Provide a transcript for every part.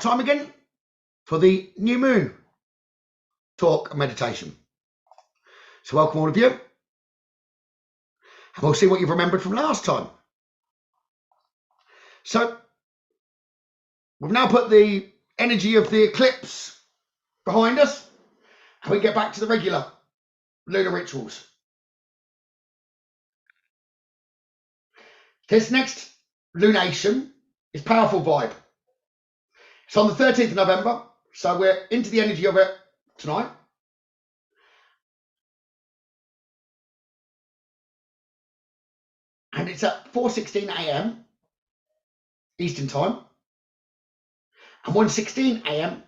time again for the new moon talk and meditation. So welcome all of you. And we'll see what you've remembered from last time. So we've now put the energy of the eclipse behind us, and we get back to the regular lunar rituals. This next lunation is powerful vibe. It's on the 13th of November, so we're into the energy of it tonight. And it's at 4:16 a.m. Eastern Time and 1:16 a.m.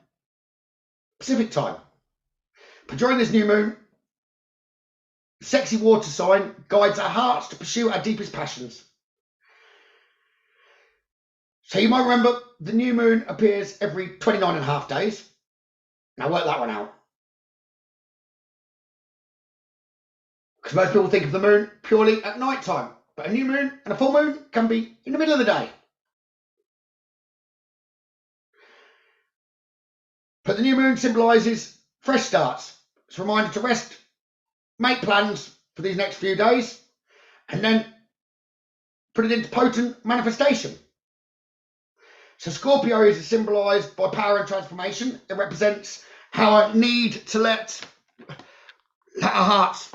Pacific Time. But during this new moon, the sexy water sign guides our hearts to pursue our deepest passions. So you might remember the new moon appears every 29.5 days. Now work that one out. Because most people think of the moon purely at night time, but a new moon and a full moon can be in the middle of the day. But the new moon symbolises fresh starts. It's a reminder to rest, make plans for these next few days, and then put it into potent manifestation. So Scorpio is symbolised by power and transformation. It represents our need to let our hearts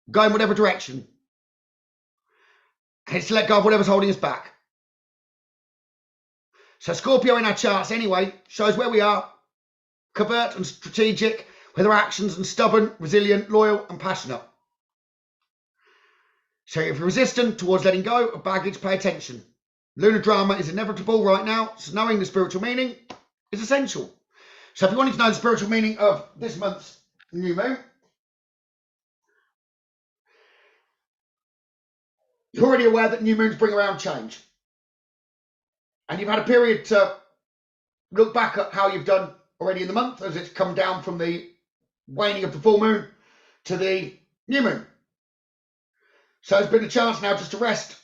go in whatever direction. And it's to let go of whatever's holding us back. So Scorpio in our charts anyway shows where we are, covert and strategic, with our actions, and stubborn, resilient, loyal and passionate. So if you're resistant towards letting go of baggage, pay attention. Lunar drama is inevitable right now, so knowing the spiritual meaning is essential. So if you wanted to know the spiritual meaning of this month's new moon, you're already aware that new moons bring around change. And you've had a period to look back at how you've done already in the month, as it's come down from the waning of the full moon to the new moon. So it's been a chance now just to rest,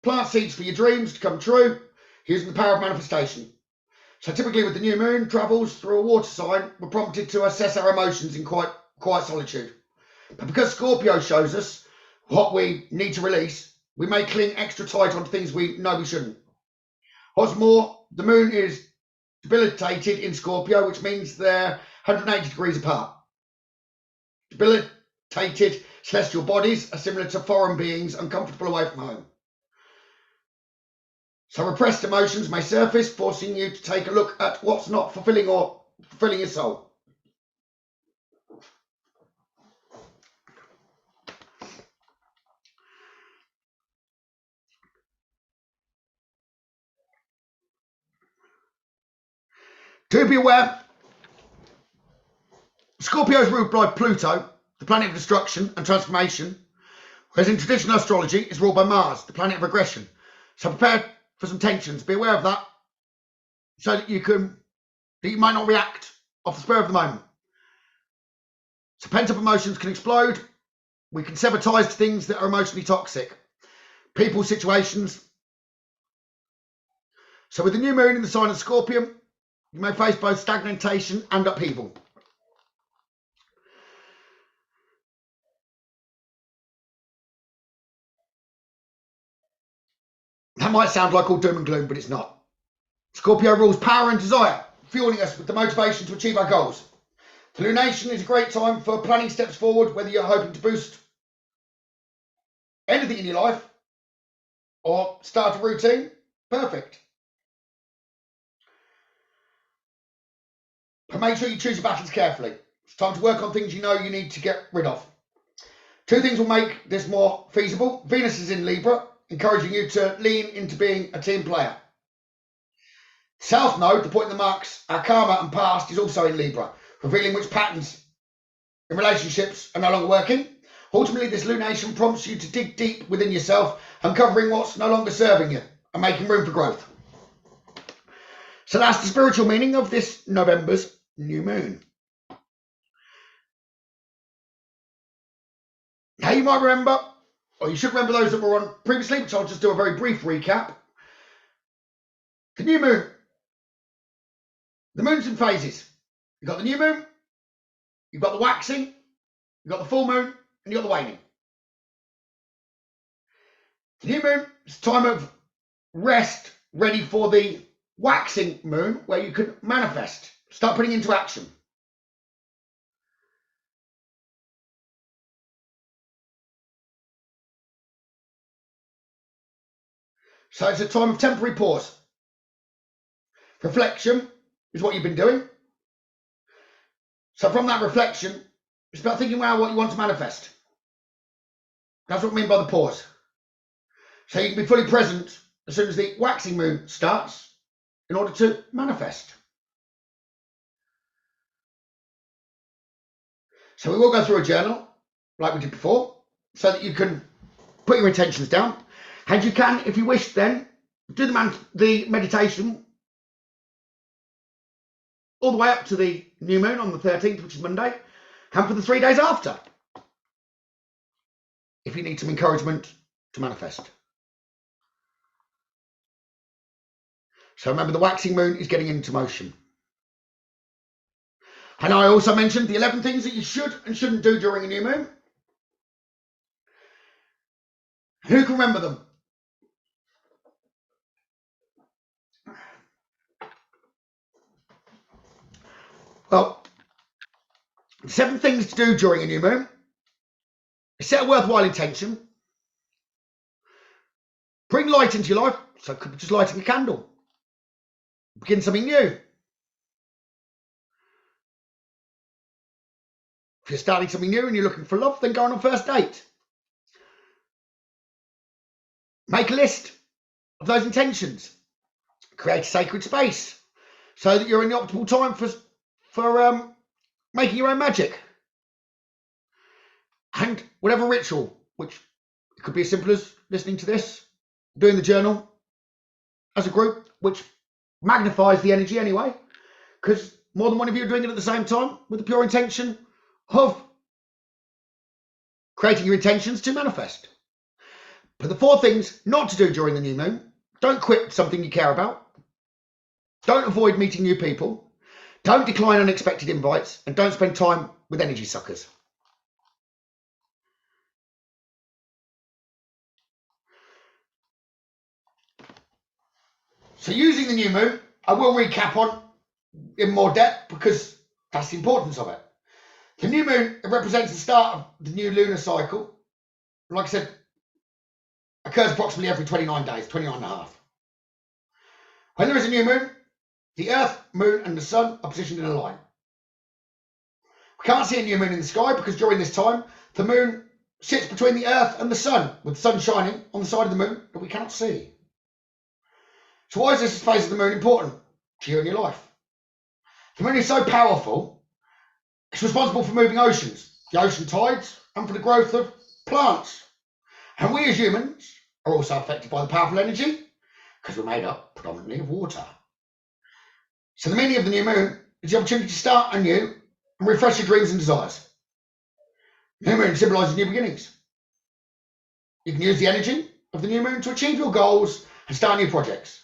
plant seeds for your dreams to come true, using the power of manifestation. So typically with the new moon, travels through a water sign, we're prompted to assess our emotions in quiet solitude. But because Scorpio shows us what we need to release, we may cling extra tight onto things we know we shouldn't. What's more, the moon is debilitated in Scorpio, which means they're 180 degrees apart. Debilitated celestial bodies are similar to foreign beings uncomfortable away from home. So repressed emotions may surface, forcing you to take a look at what's not fulfilling your soul. Do be aware, Scorpio is ruled by Pluto, the planet of destruction and transformation, whereas in traditional astrology it's ruled by Mars, the planet of regression. So prepare for some tensions. Be aware of that, so that you might not react off the spur of the moment. So pent-up emotions can explode. We can sever ties to things that are emotionally toxic. People, situations. So with the new moon in the sign of Scorpion, you may face both stagnation and upheaval. That might sound like all doom and gloom, but it's not. Scorpio rules power and desire, fueling us with the motivation to achieve our goals. The lunation is a great time for planning steps forward, whether you're hoping to boost anything in your life or start a routine. Perfect. But make sure you choose your battles carefully. It's time to work on things you know you need to get rid of. Two things will make this more feasible. Venus is in Libra, encouraging you to lean into being a team player. South Node, the point in the marks, our karma and past, is also in Libra, revealing which patterns in relationships are no longer working. Ultimately, this lunation prompts you to dig deep within yourself, uncovering what's no longer serving you and making room for growth. So that's the spiritual meaning of this November's new moon. Now you might remember, or you should remember those that were on previously, which I'll just do a very brief recap. The new moon The moon's in phases. You've got the new moon, you've got the waxing, you've got the full moon, and you've got the waning. The new moon is a time of rest, ready for the waxing moon, where you can manifest, start putting into action. So it's a time of temporary pause. Reflection is what you've been doing. So from that reflection, it's about thinking about what you want to manifest. That's what I mean by the pause. So you can be fully present as soon as the waxing moon starts in order to manifest. So we will go through a journal like we did before so that you can put your intentions down. And you can, if you wish, then do the meditation all the way up to the new moon on the 13th, which is Monday, and for the 3 days after, if you need some encouragement to manifest. So remember, the waxing moon is getting into motion. And I also mentioned the 11 things that you should and shouldn't do during a new moon. Who can remember them? Well, 7 things to do during a new moon. Set a worthwhile intention. Bring light into your life. So it could be just lighting a candle. Begin something new. If you're starting something new and you're looking for love, then go on a first date. Make a list of those intentions. Create a sacred space so that you're in the optimal time for making your own magic. And whatever ritual, which it could be as simple as listening to this, doing the journal as a group, which magnifies the energy anyway, because more than one of you are doing it at the same time with the pure intention of creating your intentions to manifest. But the 4 things not to do during the new moon: don't quit something you care about, don't avoid meeting new people, don't decline unexpected invites, and don't spend time with energy suckers. So using the new moon, I will recap on in more depth because that's the importance of it. The new moon, it represents the start of the new lunar cycle. Like I said, occurs approximately every 29 days, 29 and a half. When there is a new moon, the Earth, Moon and the Sun are positioned in a line. We can't see a new moon in the sky because during this time, the moon sits between the Earth and the Sun, with the Sun shining on the side of the moon that we cannot see. So why is this phase of the moon important to you in your life? The moon is so powerful, it's responsible for moving oceans, the ocean tides, and for the growth of plants. And we as humans are also affected by the powerful energy because we're made up predominantly of water. So the meaning of the new moon is the opportunity to start anew and refresh your dreams and desires. New moon symbolises new beginnings. You can use the energy of the new moon to achieve your goals and start new projects.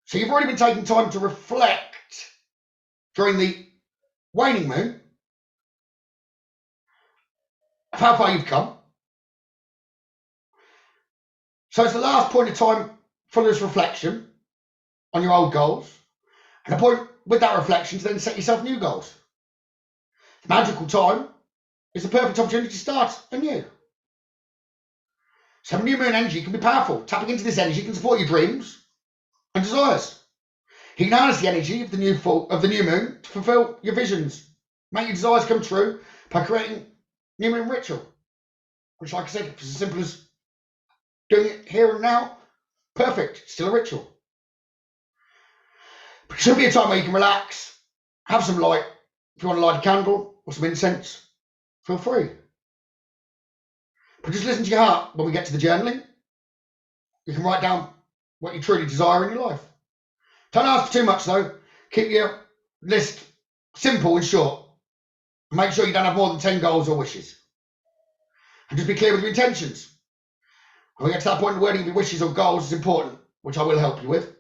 So you've already been taking time to reflect during the waning moon of how far you've come. So it's the last point of time for this reflection on your old goals, and a point with that reflection to then set yourself new goals. The magical time is the perfect opportunity to start anew. So new moon energy can be powerful. Tapping into this energy can support your dreams and desires. You can harness the energy of the new moon to fulfill your visions, make your desires come true by creating new moon ritual, which, like I said, is as simple as doing it here and now. Perfect, still a ritual. But it should be a time where you can relax, have some light. If you want to light a candle or some incense, feel free. But just listen to your heart when we get to the journaling. You can write down what you truly desire in your life. Don't ask for too much though. Keep your list simple and short. Make sure you don't have more than 10 goals or wishes. And just be clear with your intentions. When we get to that point, the wording of your wishes or goals is important, which I will help you with.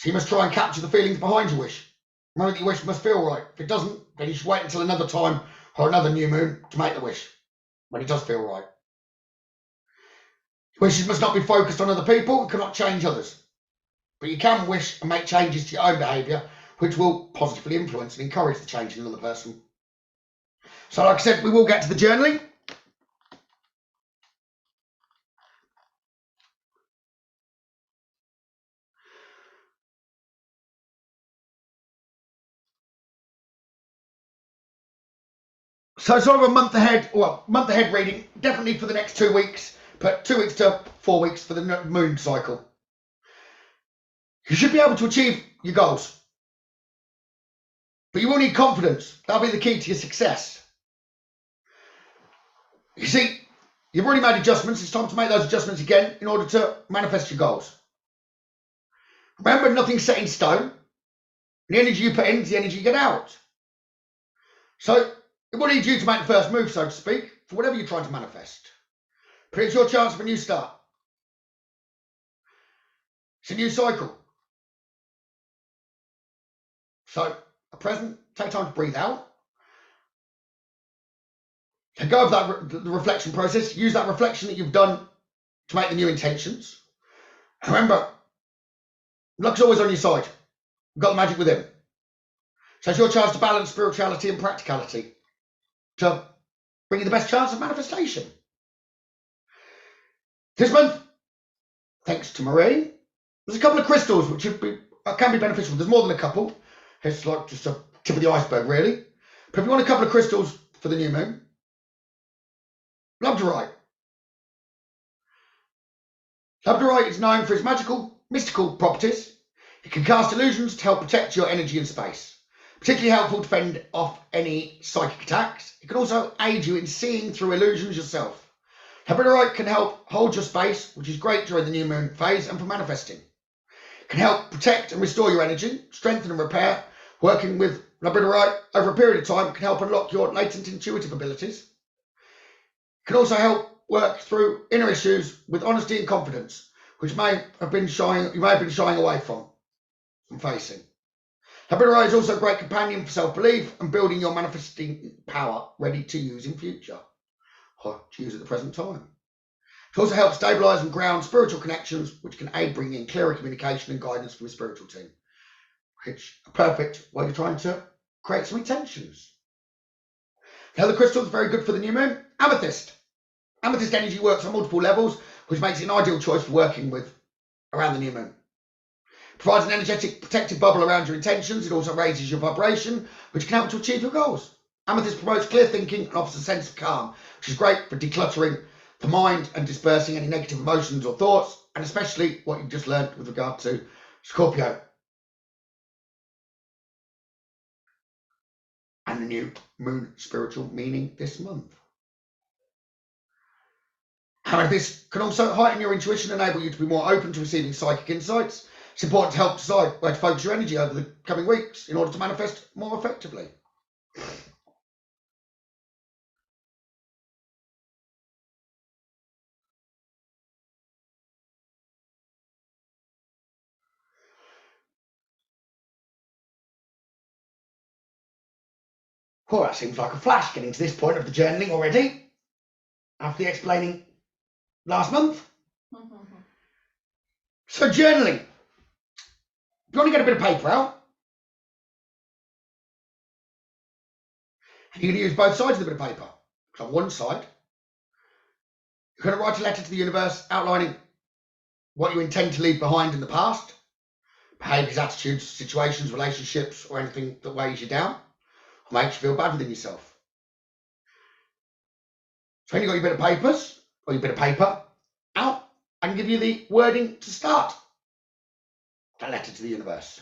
So you must try and capture the feelings behind your wish. Remember that your wish must feel right. If it doesn't, then you should wait until another time or another new moon to make the wish, when it does feel right. Wishes must not be focused on other people and cannot change others. But you can wish and make changes to your own behaviour, which will positively influence and encourage the change in another person. So like I said, we will get to the journaling. So sort of a month ahead reading, definitely for the next 2 weeks, but 2 weeks to 4 weeks for the moon cycle. You should be able to achieve your goals. But you will need confidence. That'll be the key to your success. You see, you've already made adjustments. It's time to make those adjustments again in order to manifest your goals. Remember, nothing's set in stone. The energy you put in is the energy you get out. So it will need you to make the first move, so to speak, for whatever you're trying to manifest. But it's your chance of a new start. It's a new cycle. So at present, take time to breathe out. And go over the reflection process. Use that reflection that you've done to make the new intentions. And remember, luck's always on your side. You've got the magic within. So it's your chance to balance spirituality and practicality to bring you the best chance of manifestation. This month, thanks to Marie, there's a couple of crystals which can be beneficial. There's more than a couple. It's like just a tip of the iceberg, really. But if you want a couple of crystals for the new moon, labradorite. Labradorite is known for its magical, mystical properties. It can cast illusions to help protect your energy and space. Particularly helpful to fend off any psychic attacks. It can also aid you in seeing through illusions yourself. Labradorite can help hold your space, which is great during the new moon phase and for manifesting. It can help protect and restore your energy, strengthen and repair. Working with labradorite over a period of time can help unlock your latent intuitive abilities. It can also help work through inner issues with honesty and confidence, which you may have been shying away from facing. Labradorite is also a great companion for self-belief and building your manifesting power ready to use in future, or to use at the present time. It also helps stabilise and ground spiritual connections, which can aid bringing in clearer communication and guidance from a spiritual team, which are perfect while you're trying to create some intentions. The other crystal is very good for the new moon, amethyst. Amethyst energy works on multiple levels, which makes it an ideal choice for working with around the new moon. It provides an energetic protective bubble around your intentions. It also raises your vibration, which can help to achieve your goals. Amethyst promotes clear thinking and offers a sense of calm, which is great for decluttering the mind and dispersing any negative emotions or thoughts, and especially what you've just learned with regard to Scorpio and the new moon spiritual meaning this month. Amethyst can also heighten your intuition and enable you to be more open to receiving psychic insights. It's important to help decide where to focus your energy over the coming weeks in order to manifest more effectively. Well, that seems like a flash getting to this point of the journaling already, after the explaining last month. So journaling. You want to get a bit of paper out, and you're going to use both sides of the bit of paper. So on one side, you're going to write a letter to the universe outlining what you intend to leave behind in the past, behaviours, attitudes, situations, relationships, or anything that weighs you down or makes you feel bad within yourself. So when you've got your bit of papers, or your bit of paper out, I can give you the wording to start that letter to the universe.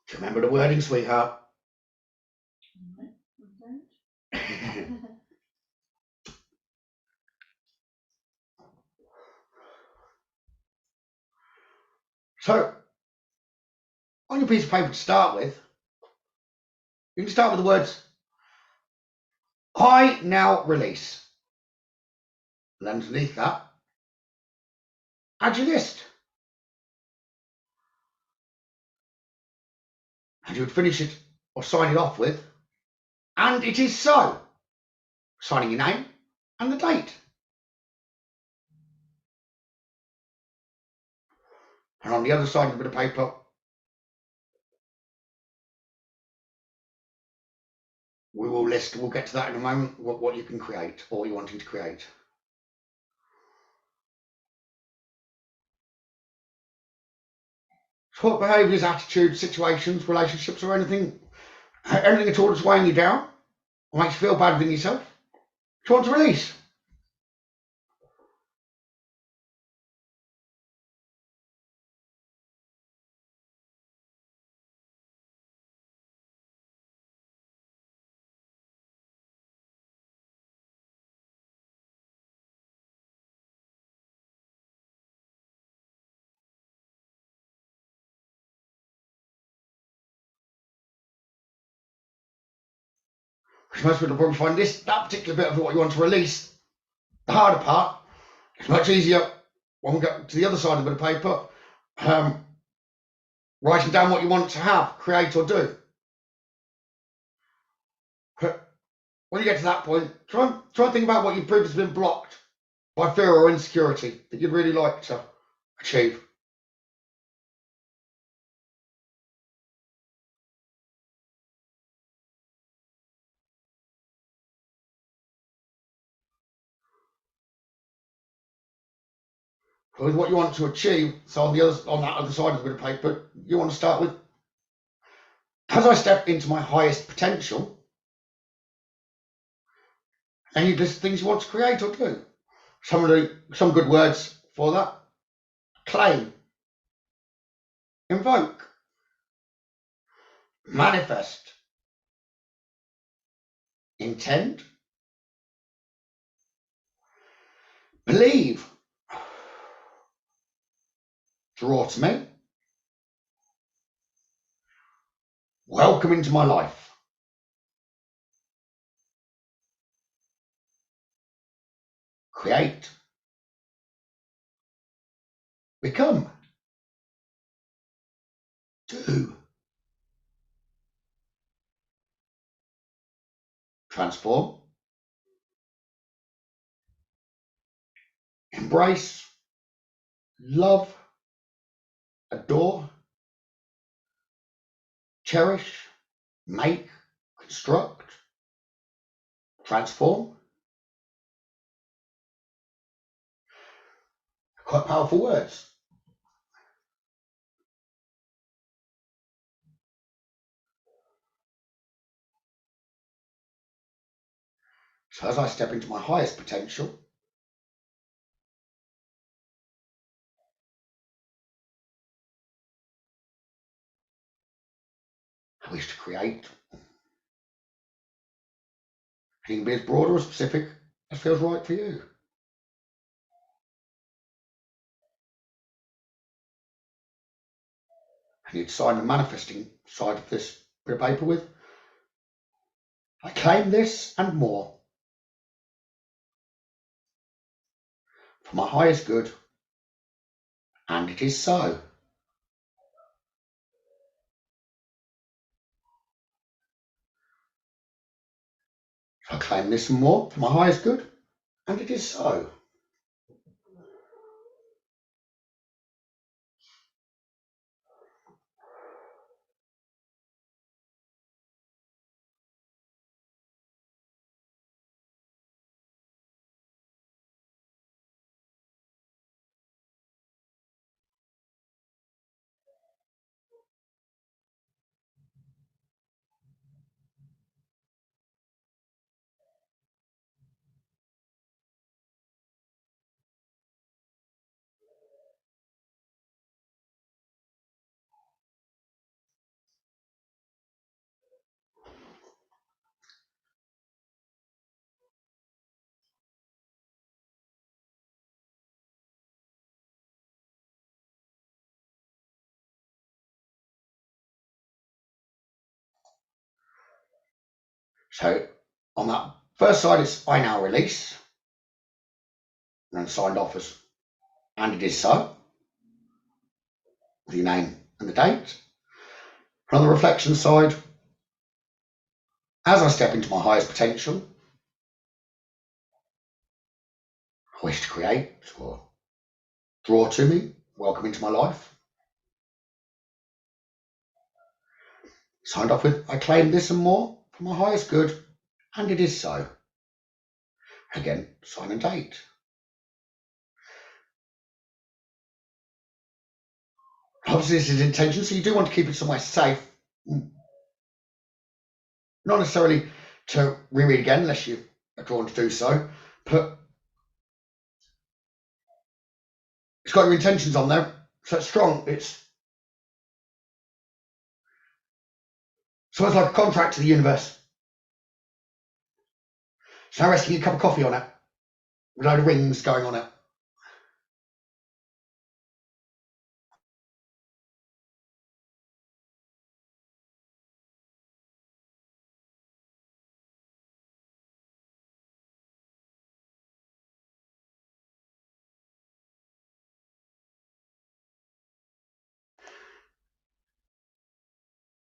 Do you remember the wording, sweetheart? So, on your piece of paper to start with, you can start with the words, I now release. And underneath that, add your list. And you would finish it or sign it off with, and it is so. Signing your name and the date. And on the other side of the bit of paper, we will list, we'll get to that in a moment, what you can create or what you're wanting to create. So what behaviours, attitudes, situations, relationships, or anything at all that's weighing you down or makes you feel bad within yourself, do you want to release? Because most people probably find that particular bit of what you want to release, the harder part. It's much easier when we get to the other side of the bit of paper, writing down what you want to have, create or do. But when you get to that point, try and think about what you've previously been blocked by fear or insecurity that you'd really like to achieve. With what you want to achieve, so on that other side of the bit of paper, you want to start with, as I step into my highest potential, and you list things you want to create or do. Some good words for that. Claim, invoke, manifest, intend, believe, draw to me, welcome into my life, create, become, do, transform, embrace, love, adore, cherish, make, construct, transform. Quite powerful words. So as I step into my highest potential, I wish to create. It can be as broad or as specific as feels right for you. And you'd sign the manifesting side of this bit of paper with, I claim this and more for my highest good, and it is so. I claim this and more for my highest good, and it is so. So on that first side, it's I now release, and then signed off as, and it is so, with your name and the date. And on the reflection side, as I step into my highest potential, I wish to create or draw to me, welcome into my life. Signed off with, I claim this and more for my highest good, and it is so. Again, sign and date. Obviously, this is intention, so you do want to keep it somewhere safe. Not necessarily to reread again, unless you are drawn to do so, but it's got your intentions on there, so it's strong. It's almost like a contract to the universe. It's now resting a cup of coffee on it, with a load of rings going on it.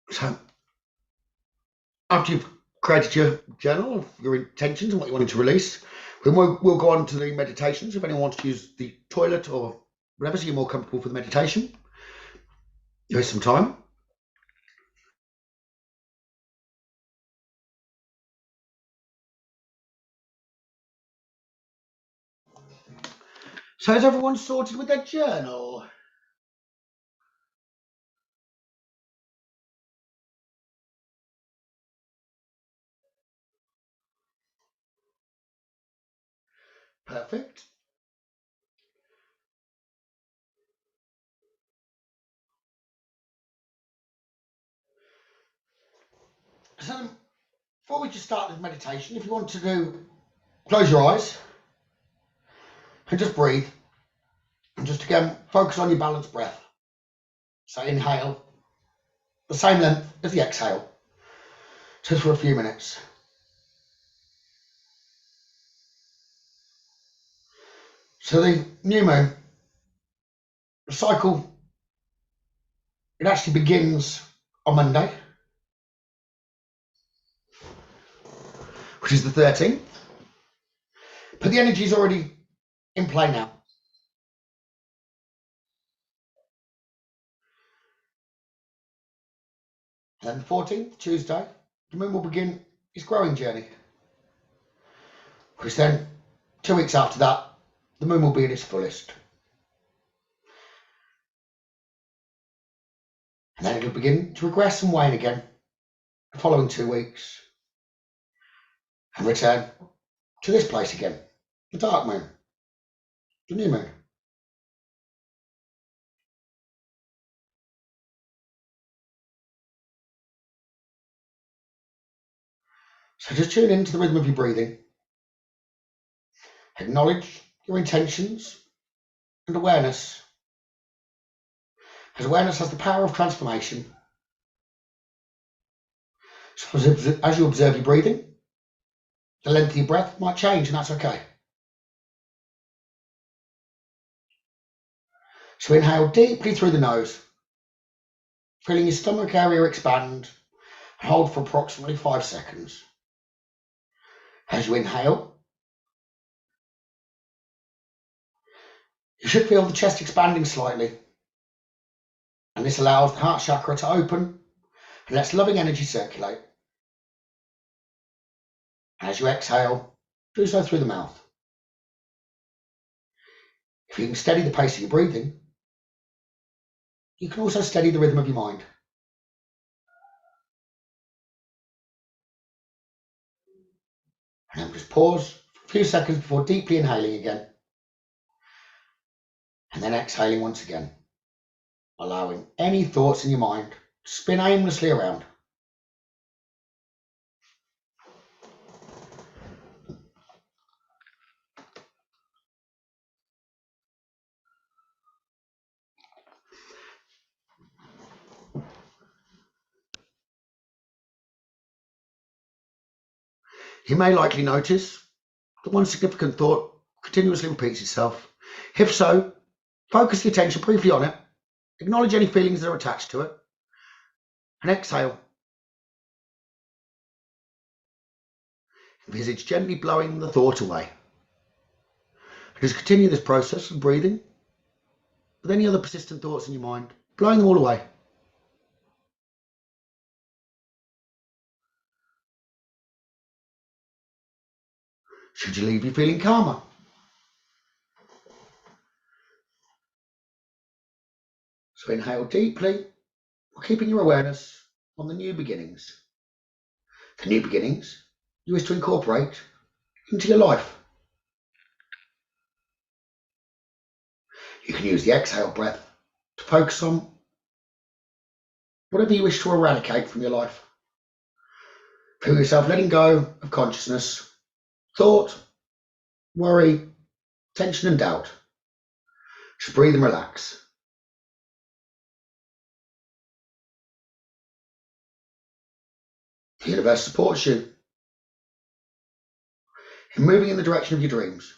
So, after you've created your journal of your intentions and what you wanted to release, then we'll go on to the meditations. If anyone wants to use the toilet or whatever, so you're more comfortable for the meditation, there is some time. So is everyone sorted with their journal? Perfect. So before we just start this meditation, if you want to do, close your eyes and just breathe. And just again, focus on your balanced breath. So inhale, the same length as the exhale, just for a few minutes. So the new moon, the cycle, it actually begins on Monday, which is the 13th. But the energy is already in play now. And then the 14th, Tuesday, the moon will begin its growing journey. Which then, 2 weeks after that, the moon will be at its fullest. And then it'll begin to regress and wane again the following 2 weeks. And return to this place again, the dark moon, the new moon. So just tune into the rhythm of your breathing. Acknowledge your intentions and awareness. As awareness has the power of transformation. So as you observe your breathing, the length of your breath might change, and that's okay. So inhale deeply through the nose, feeling your stomach area expand, and hold for approximately 5 seconds. As you inhale, you should feel the chest expanding slightly, and this allows the heart chakra to open and lets loving energy circulate. As you exhale, do so through the mouth. If you can steady the pace of your breathing, you can also steady the rhythm of your mind. And then just pause for a few seconds before deeply inhaling again. And then exhaling once again, allowing any thoughts in your mind to spin aimlessly around. You may likely notice that one significant thought continuously repeats itself. If so, focus your attention briefly on it, acknowledge any feelings that are attached to it, and exhale. Envisage gently blowing the thought away. And just continue this process of breathing with any other persistent thoughts in your mind, blowing them all away. Should you leave you feeling calmer? So inhale deeply, while keeping your awareness on the new beginnings. The new beginnings you wish to incorporate into your life. You can use the exhale breath to focus on whatever you wish to eradicate from your life. Feel yourself letting go of consciousness, thought, worry, tension and doubt. Just breathe and relax. The universe supports you in moving in the direction of your dreams,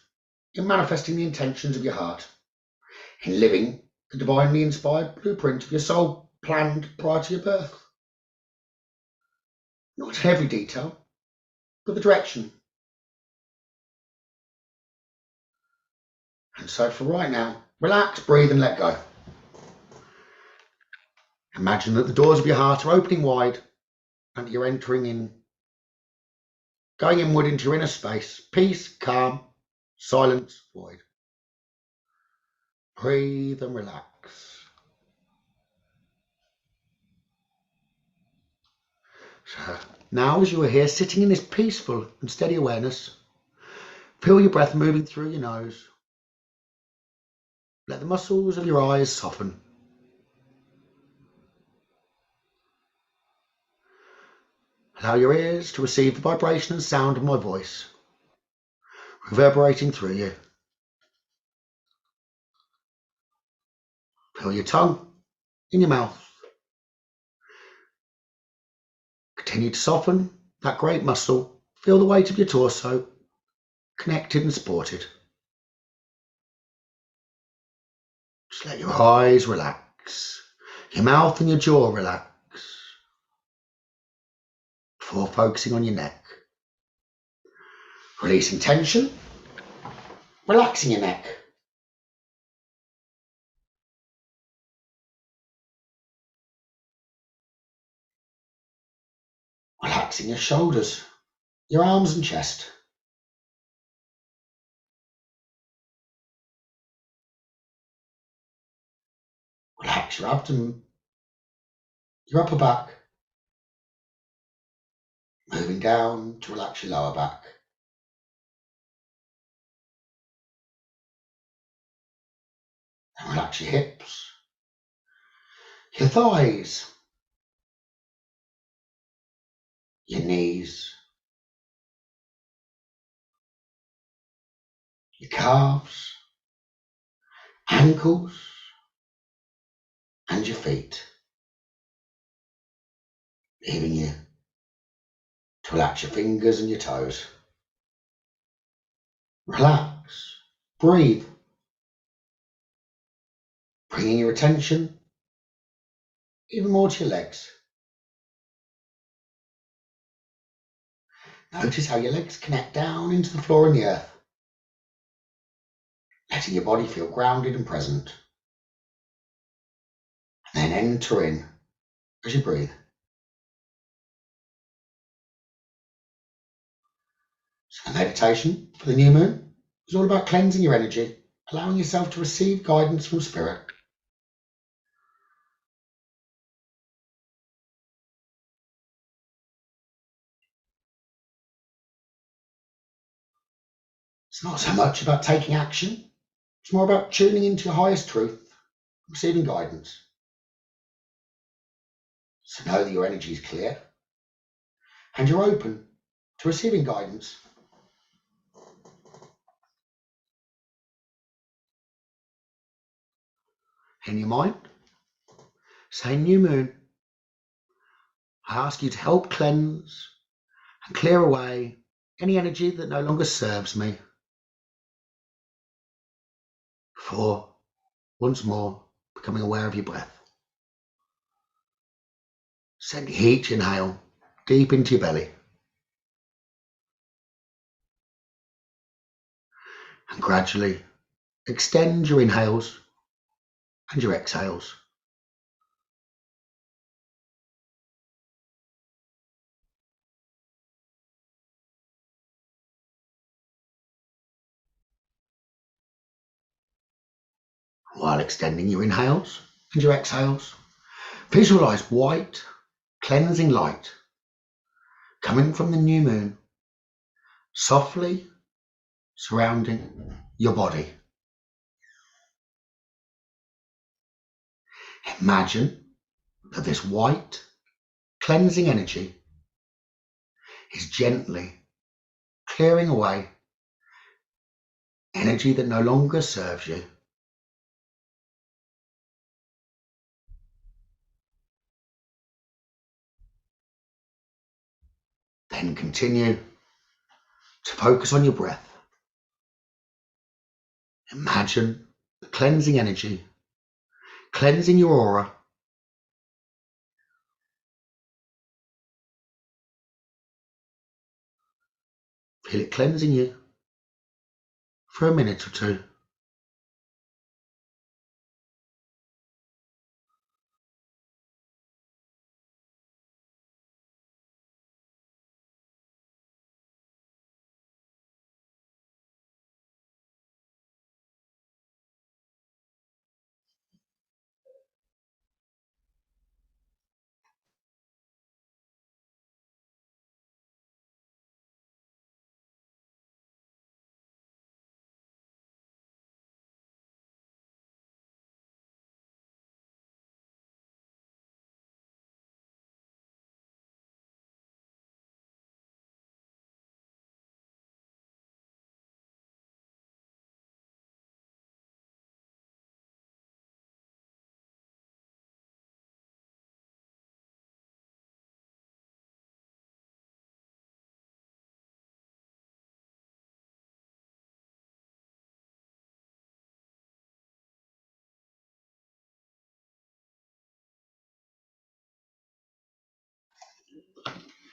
in manifesting the intentions of your heart, in living the divinely inspired blueprint of your soul planned prior to your birth. Not every detail, but the direction. And so for right now, relax, breathe and let go. Imagine that the doors of your heart are opening wide and you're entering in, going inward into your inner space, peace, calm, silence, void. Breathe and relax. So now as you are here sitting in this peaceful and steady awareness, feel your breath moving through your nose. Let the muscles of your eyes soften. Allow your ears to receive the vibration and sound of my voice, reverberating through you. Feel your tongue in your mouth. Continue to soften that great muscle. Feel the weight of your torso, connected and supported. Just let your eyes relax, your mouth and your jaw relax, before focusing on your neck. Releasing tension, relaxing your neck. Relaxing your shoulders, your arms and chest. Relax your abdomen, your upper back. Moving down to relax your lower back. And relax your hips, your thighs, your knees, your calves, ankles, and your feet. Leaving you to relax your fingers and your toes. Relax, breathe. Bringing your attention even more to your legs. Notice how your legs connect down into the floor and the earth, letting your body feel grounded and present. And then enter in as you breathe. So meditation for the new moon is all about cleansing your energy, allowing yourself to receive guidance from spirit. It's not so much about taking action, it's more about tuning into your highest truth, receiving guidance. So know that your energy is clear and you're open to receiving guidance. In your mind, say new moon. I ask you to help cleanse and clear away any energy that no longer serves me, before once more becoming aware of your breath. Send each inhale deep into your belly and gradually extend your inhales and your exhales. While extending your inhales and your exhales, visualize white, cleansing light coming from the new moon, softly surrounding your body. Imagine that this white, cleansing energy is gently clearing away energy that no longer serves you. Then continue to focus on your breath. Imagine the cleansing energy cleansing your aura. Feel it cleansing you for a minute or two.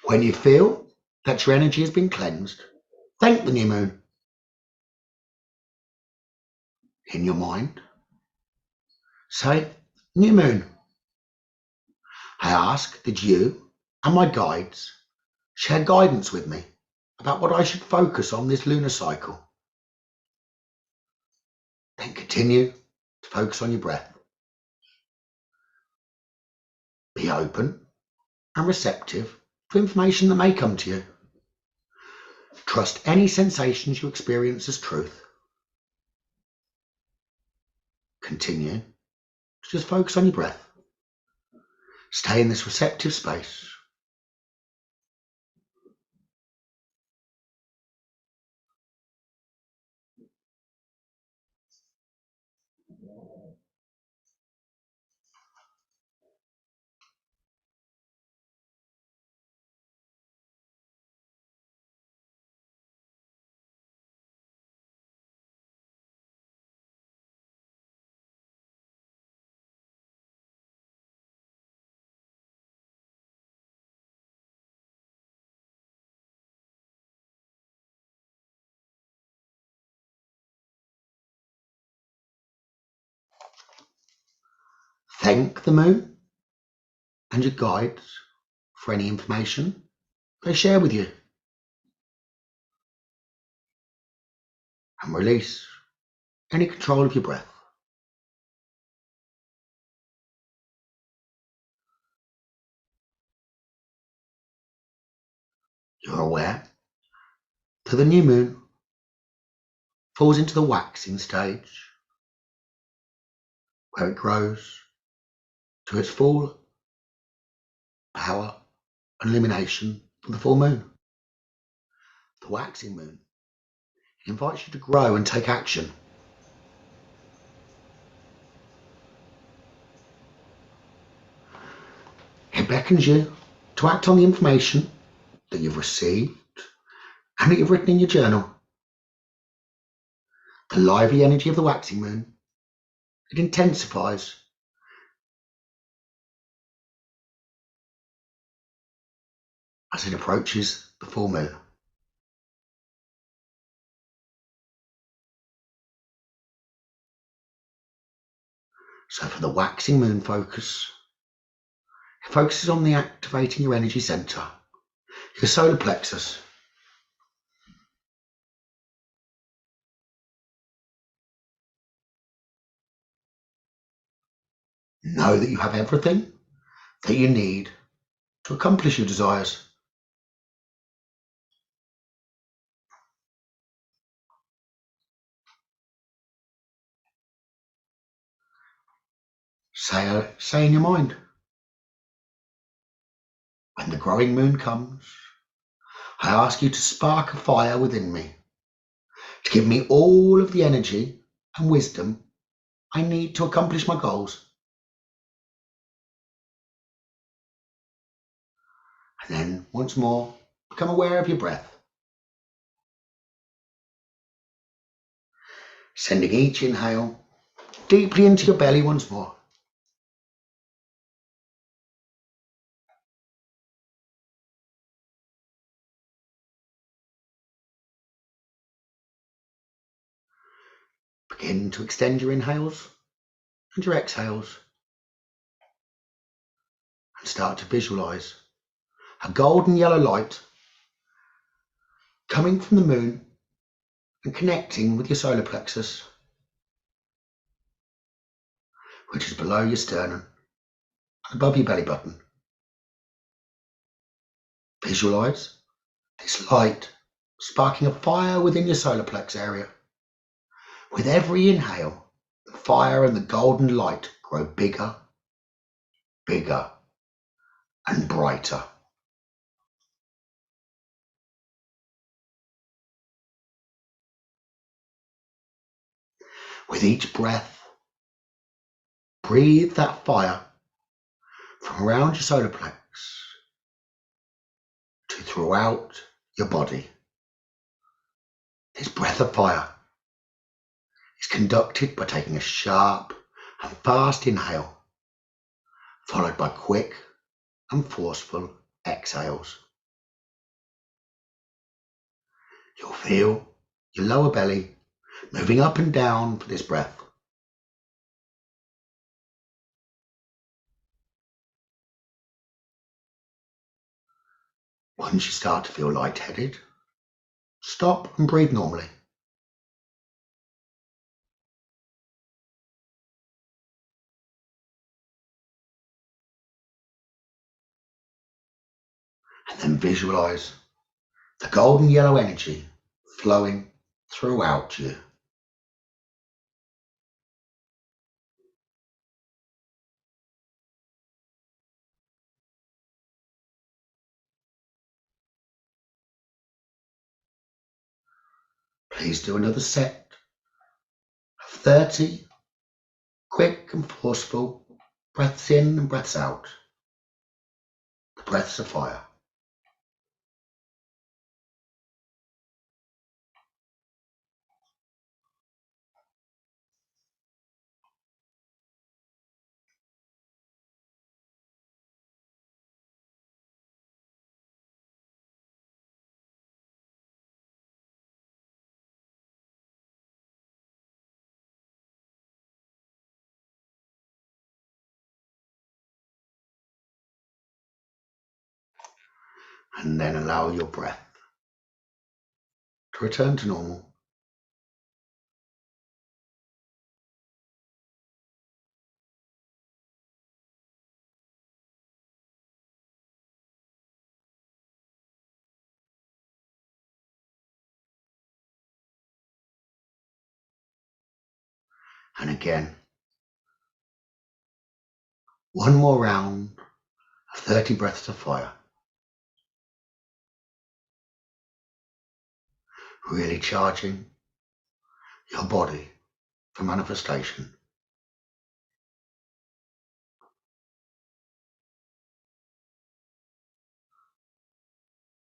When you feel that your energy has been cleansed, thank the new moon. In your mind, say, new moon, I ask that you and my guides share guidance with me about what I should focus on this lunar cycle. Then continue to focus on your breath. Be open and receptive to information that may come to you. Trust any sensations you experience as truth. Continue to just focus on your breath. Stay in this receptive space. Thank the moon and your guides for any information they share with you. And release any control of your breath. You're aware that the new moon falls into the waxing stage, where it grows to its full power and illumination for the full moon. The waxing moon invites you to grow and take action. It beckons you to act on the information that you've received and that you've written in your journal. The lively energy of the waxing moon, it intensifies as it approaches the full moon. So for the waxing moon focus, it focuses on the activating your energy center, your solar plexus. Know that you have everything that you need to accomplish your desires. Say in your mind, when the growing moon comes, I ask you to spark a fire within me, to give me all of the energy and wisdom I need to accomplish my goals. And then, once more, become aware of your breath, sending each inhale deeply into your belly once more. Begin to extend your inhales and your exhales, and start to visualize a golden yellow light coming from the moon and connecting with your solar plexus, which is below your sternum and above your belly button. Visualize this light sparking a fire within your solar plex area. With every inhale, the fire and the golden light grow bigger, bigger, and brighter. With each breath, breathe that fire from around your solar plex to throughout your body. This breath of fire is conducted by taking a sharp and fast inhale, followed by quick and forceful exhales. You'll feel your lower belly moving up and down for this breath. Once you start to feel lightheaded, stop and breathe normally. And then visualize the golden yellow energy flowing throughout you. Please do another set of 30 quick and forceful breaths in and breaths out. The breaths of fire. And then allow your breath to return to normal. And again, one more round of 30 breaths of fire. Really charging your body for manifestation.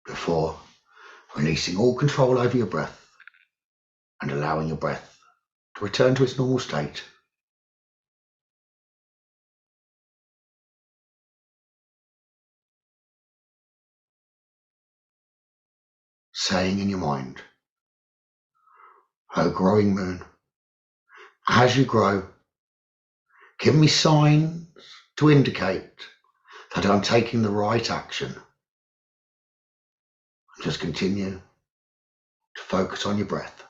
Before releasing all control over your breath and allowing your breath to return to its normal state. Saying in your mind, "Oh, growing moon, as you grow, give me signs to indicate that I'm taking the right action." And just continue to focus on your breath.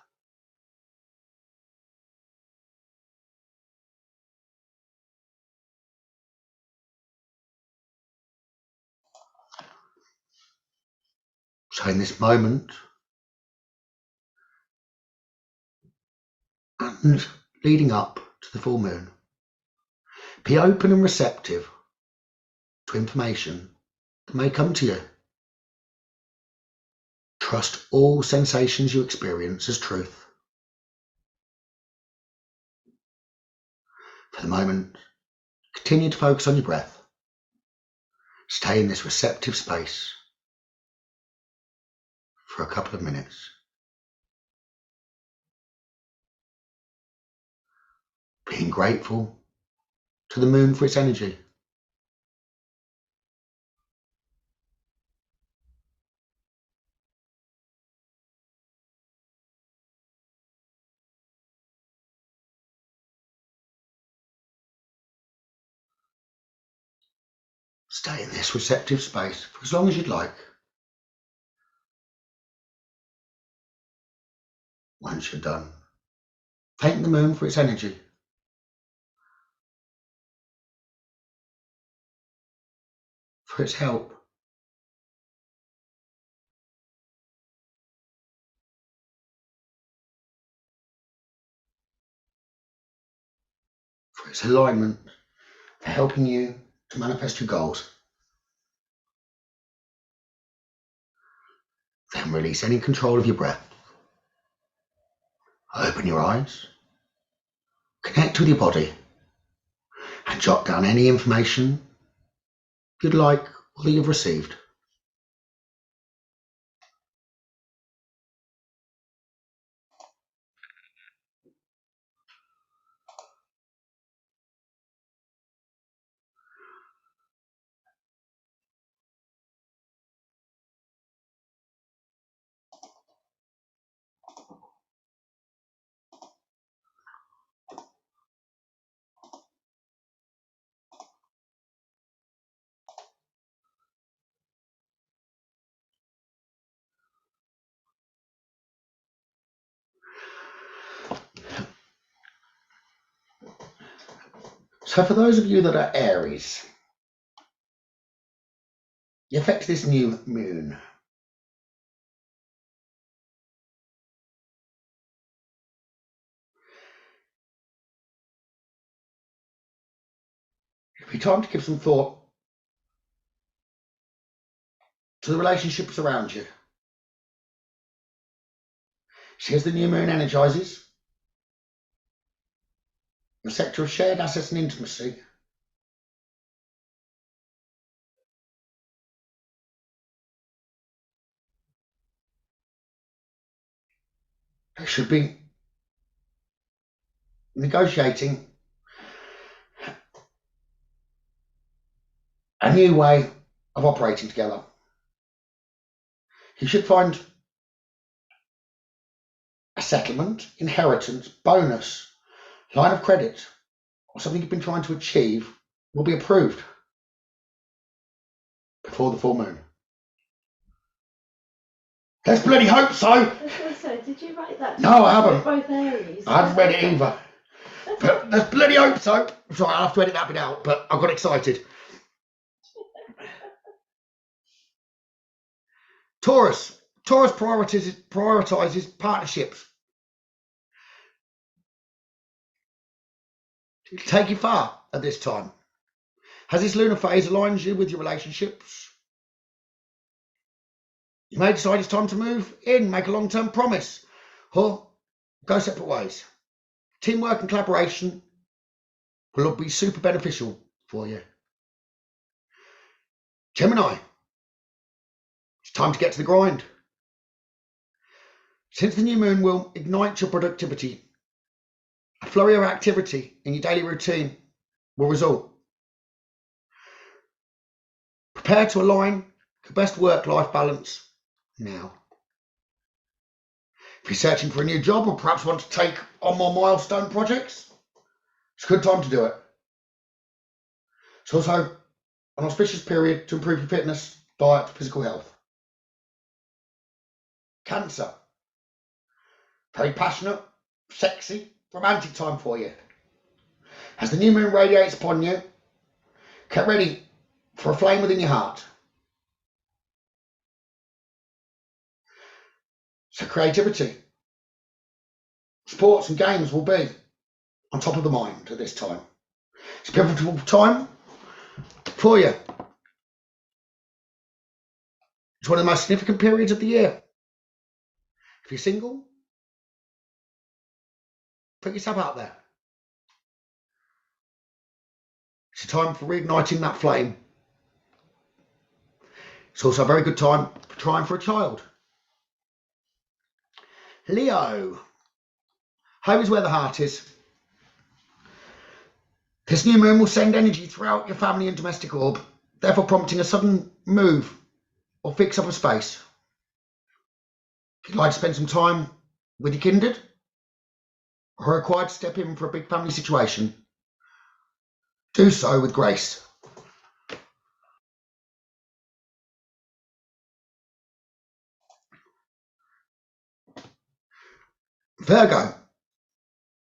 So in this moment, and leading up to the full moon, be open and receptive to information that may come to you. Trust all sensations you experience as truth. For the moment, continue to focus on your breath. Stay in this receptive space for a couple of minutes. Being grateful to the moon for its energy. Stay in this receptive space for as long as you'd like. Once you're done, thank the moon for its energy. For its help. For its alignment, for helping you to manifest your goals. Then release any control of your breath. Open your eyes, connect with your body, and jot down any information you'd like or that you've received. So for those of you that are Aries, the effect of this new moon. It'll be time to give some thought to the relationships around you. See, as the new moon energizes, the sector of shared assets and intimacy, they should be negotiating a new way of operating together. You should find a settlement, inheritance, bonus, line of credit, or something you've been trying to achieve will be approved before the full moon. Let's bloody hope so. I was going to say, did you write that? No, I haven't. Both Aries. I haven't read it either. But let's bloody hope so. Sorry, I'll have to edit that bit out, but I got excited. Taurus prioritizes partnerships. It'll take you far at this time. As this lunar phase aligns you with your relationships, you may decide it's time to move in, make a long-term promise, or go separate ways. Teamwork and collaboration will be super beneficial for you. Gemini, it's time to get to the grind. Since the new moon will ignite your productivity, a flurry of activity in your daily routine will result. Prepare to align the best work-life balance now. If you're searching for a new job or perhaps want to take on more milestone projects, it's a good time to do it. It's also an auspicious period to improve your fitness, diet, physical health. Cancer. Very passionate, sexy, romantic time for you. As the new moon radiates upon you, get ready for a flame within your heart. So creativity, sports and games will be on top of the mind at this time. It's a pivotal time for you. It's one of the most significant periods of the year. If you're single, put yourself out there. It's a time for reigniting that flame. It's also a very good time for trying for a child. Leo. Home is where the heart is. This new moon will send energy throughout your family and domestic orb, therefore prompting a sudden move or fix up a space. If you'd like to spend some time with your kindred, or are required to step in for a big family situation, do so with grace. Virgo.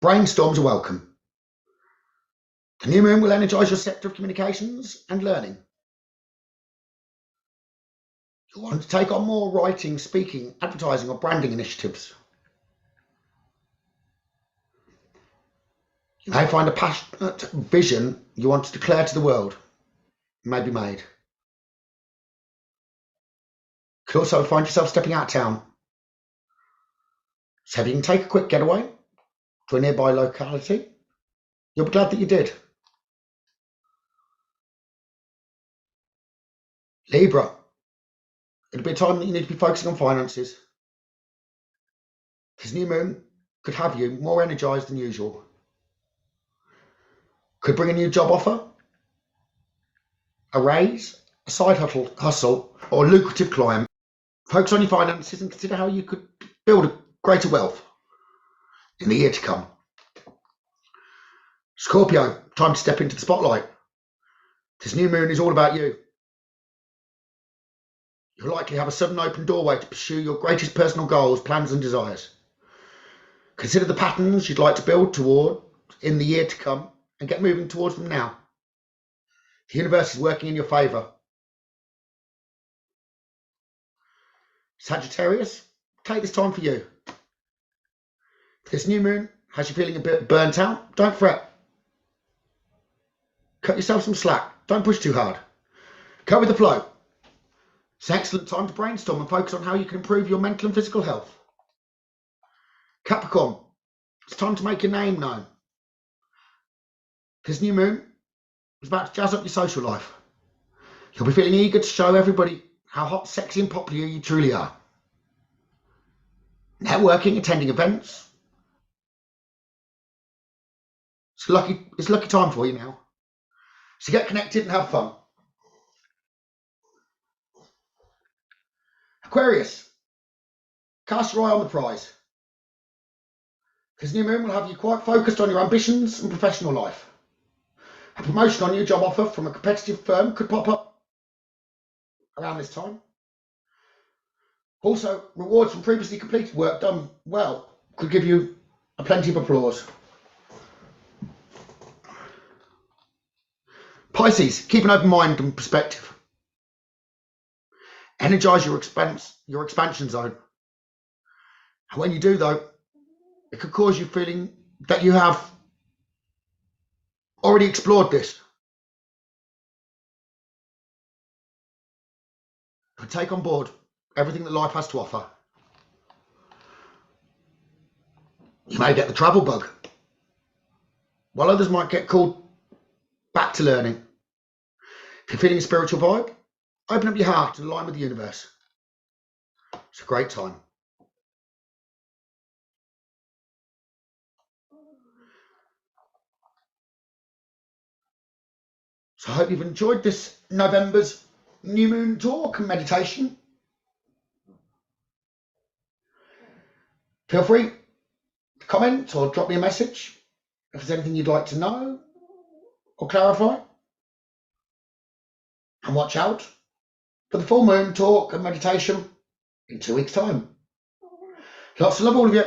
Brainstorms are welcome. The new moon will energise your sector of communications and learning. You'll want to take on more writing, speaking, advertising or branding initiatives. You may find a passionate vision you want to declare to the world. It may be made. You could also find yourself stepping out of town. So if you can take a quick getaway to a nearby locality, you'll be glad that you did. Libra. It'll be a time that you need to be focusing on finances. This new moon could have you more energized than usual. Could bring a new job offer, a raise, a side hustle, or a lucrative client. Focus on your finances and consider how you could build a greater wealth in the year to come. Scorpio, time to step into the spotlight. This new moon is all about you. You'll likely have a sudden open doorway to pursue your greatest personal goals, plans and desires. Consider the patterns you'd like to build toward in the year to come and get moving towards them now. The universe is working in your favour. Sagittarius, take this time for you. If this new moon has you feeling a bit burnt out, don't fret. Cut yourself some slack. Don't push too hard. Go with the flow. It's an excellent time to brainstorm and focus on how you can improve your mental and physical health. Capricorn, it's time to make your name known. This new moon is about to jazz up your social life. You'll be feeling eager to show everybody how hot, sexy and popular you truly are. Networking, attending events. It's a lucky time for you now. So get connected and have fun. Aquarius, cast your eye on the prize. This new moon will have you quite focused on your ambitions and professional life. A promotion on your job offer from a competitive firm could pop up around this time. Also, rewards from previously completed work done well could give you a plenty of applause. Pisces, keep an open mind and perspective. Energize your expansion zone. And when you do, though, it could cause you feeling that you have already explored this. But take on board everything that life has to offer. You may get the travel bug, while others might get called back to learning. If you're feeling a spiritual vibe, open up your heart and align with the universe. It's a great time. So I hope you've enjoyed this November's new moon talk and meditation. Feel free to comment or drop me a message if there's anything you'd like to know or clarify. And watch out for the full moon talk and meditation in 2 weeks' time. Lots of love, all of you.